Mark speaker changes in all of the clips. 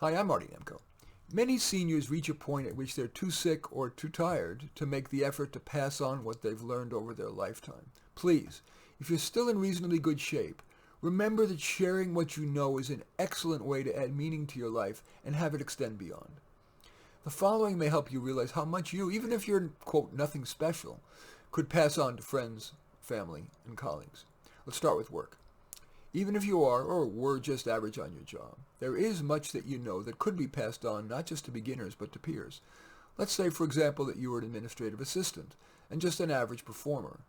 Speaker 1: Hi, I'm Marty Nemko. Many seniors reach a point at which they're too sick or too tired to make the effort to pass on what they've learned over their lifetime. Please, if you're still in reasonably good shape, remember that sharing what you know is an excellent way to add meaning to your life and have it extend beyond. The following may help you realize how much you, even if you're, quote, nothing special, could pass on to friends, family, and colleagues. Let's start with work. Even if you are or were just average on your job, there is much that you know that could be passed on not just to beginners but to peers. Let's say, for example, that you were an administrative assistant and just an average performer.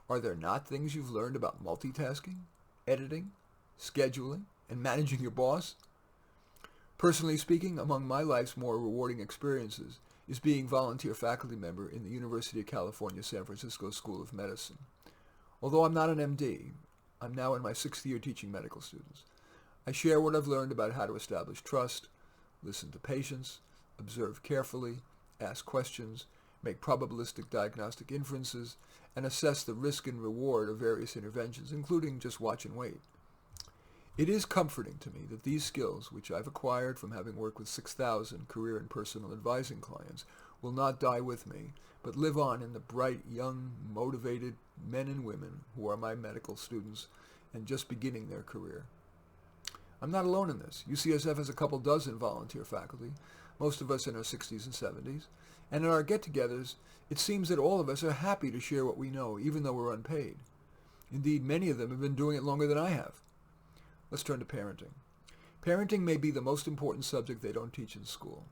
Speaker 1: Are there not things you've learned about multitasking, editing, scheduling, and managing your boss? Personally speaking, among my life's more rewarding experiences is being volunteer faculty member in the University of California, San Francisco School of Medicine. Although I'm not an MD, I'm now in my 6th year teaching medical students. I share what I've learned about how to establish trust, listen to patients, observe carefully, ask questions, make probabilistic diagnostic inferences, and assess the risk and reward of various interventions, including just watch and wait. It is comforting to me that these skills, which I've acquired from having worked with 6,000 career and personal advising clients, will not die with me, but live on in the bright, young, motivated men and women who are my medical students and just beginning their career. I'm not alone in this. UCSF has a couple dozen volunteer faculty, most of us in our 60s and 70s, and at our get-togethers, it seems that all of us are happy to share what we know, even though we're unpaid. Indeed, many of them have been doing it longer than I have. Let's turn to parenting. Parenting may be the most important subject they don't teach in school.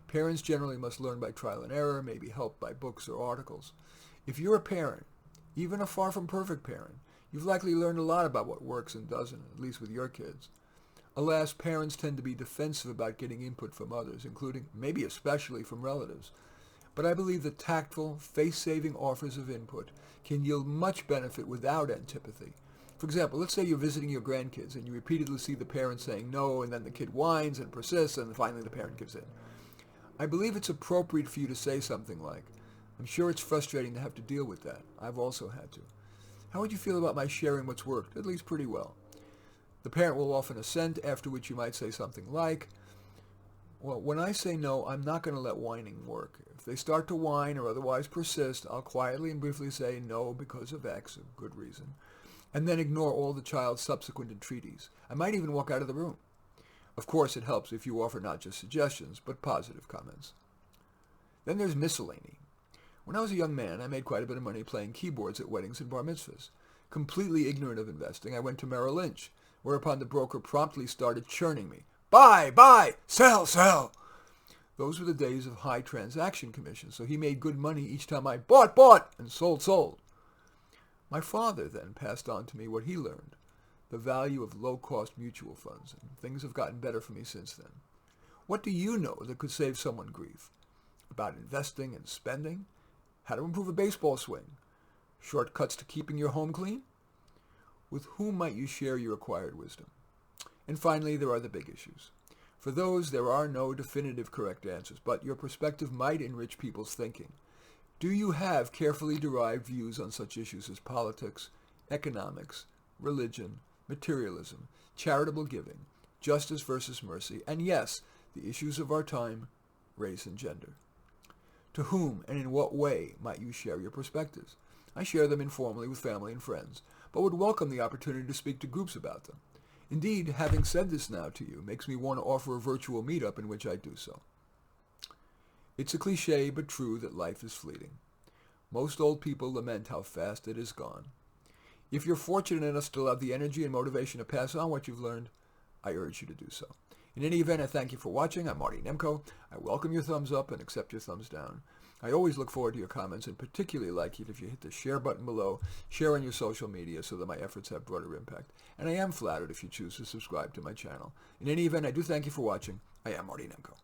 Speaker 1: Parents generally must learn by trial and error, maybe helped by books or articles. If you're a parent, even a far from perfect parent, you've likely learned a lot about what works and doesn't, at least with your kids. Alas, parents tend to be defensive about getting input from others, including, maybe especially, from relatives. But I believe that tactful, face-saving offers of input can yield much benefit without antipathy. For example, let's say you're visiting your grandkids and you repeatedly see the parent saying no, and then the kid whines and persists, and finally the parent gives in. I believe it's appropriate for you to say something like, "I'm sure it's frustrating to have to deal with that. I've also had to. How would you feel about my sharing what's worked, at least pretty well?" The parent will often assent, after which you might say something like, "Well, when I say no, I'm not going to let whining work. If they start to whine or otherwise persist, I'll quietly and briefly say no because of X, a good reason, and then ignore all the child's subsequent entreaties. I might even walk out of the room." Of course, it helps if you offer not just suggestions, but positive comments. Then there's Miscellany. When I was a young man, I made quite a bit of money playing keyboards at weddings and bar mitzvahs. Completely ignorant of investing, I went to Merrill Lynch, whereupon the broker promptly started churning me. Buy, sell, sell. Those were the days of high transaction commissions, so he made good money each time I bought, and sold. My father then passed on to me what he learned, the value of low-cost mutual funds, and things have gotten better for me since then. What do you know that could save someone grief? About investing and spending? How to improve a baseball swing? Shortcuts to keeping your home clean? With whom might you share your acquired wisdom? And finally, there are the big issues. For those, there are no definitive correct answers, but your perspective might enrich people's thinking. Do you have carefully derived views on such issues as politics, economics, religion, materialism, charitable giving, justice versus mercy, and yes, the issues of our time, race and gender? To whom and in what way might you share your perspectives? I share them informally with family and friends, but would welcome the opportunity to speak to groups about them. Indeed, having said this now to you makes me want to offer a virtual meetup in which I do so. It's a cliche, but true, that life is fleeting. Most old people lament how fast it is gone. If you're fortunate enough to still have the energy and motivation to pass on what you've learned, I urge you to do so. In any event, I thank you for watching. I'm Marty Nemko. I welcome your thumbs up and accept your thumbs down. I always look forward to your comments, and particularly like it if you hit the share button below, share on your social media so that my efforts have broader impact. And I am flattered if you choose to subscribe to my channel. In any event, I do thank you for watching. I am Marty Nemko.